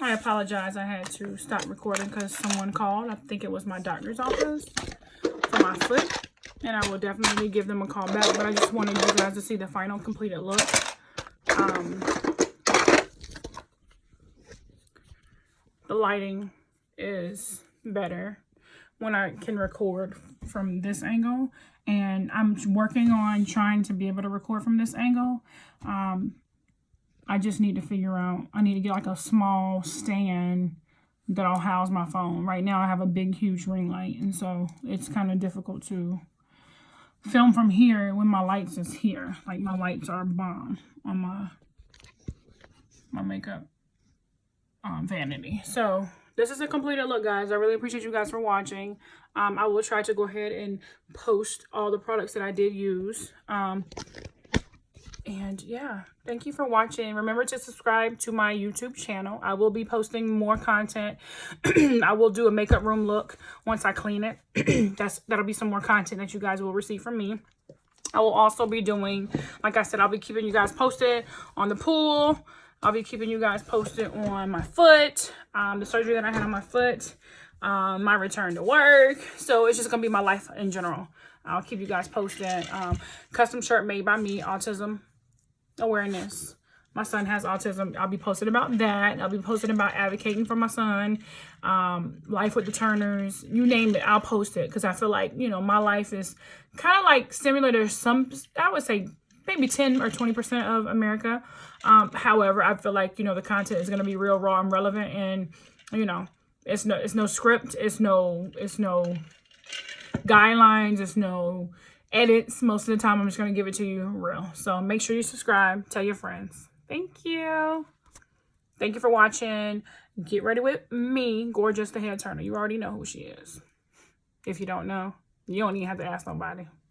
I apologize. I had to stop recording because someone called. I think it was my doctor's office for my foot. And I will definitely give them a call back. But I just wanted you guys to see the final completed look. The lighting is better when I can record from this angle. And I'm working on trying to be able to record from this angle. I just need to figure out, I need to get like a small stand that I'll house my phone. Right now I have a big, huge ring light. And so it's kind of difficult to film from here when my lights is here. Like my lights are bomb on my makeup vanity. So this is a completed look, guys. I really appreciate you guys for watching. I will try to go ahead and post all the products that I did use. And yeah, thank you for watching. Remember to subscribe to my YouTube channel. I will be posting more content. I will do a makeup room look once I clean it. That'll be some more content that you guys will receive from me. I will also be doing, like I said, I'll be keeping you guys posted on the pool. I'll be keeping you guys posted on my foot, the surgery that I had on my foot, my return to work. So it's just going to be my life in general. I'll keep you guys posted. Custom shirt made by me, autism awareness. My son has autism. I'll be posting about that. I'll be posting about advocating for my son, life with the Turners, you name it, I'll post it. Because I feel like, you know, my life is kind of like similar to some, I would say maybe 10 or 20% of America. However, I feel like, you know, the content is going to be real raw and relevant, and, you know, it's no script, it's no guidelines, it's no edits. Most of the time I'm just going to give it to you real. So make sure you subscribe, tell your friends. Thank you. Thank you for watching. Get ready with me, Gor-Jess the hair turner. You already know who she is. If you don't know, you don't even have to ask nobody.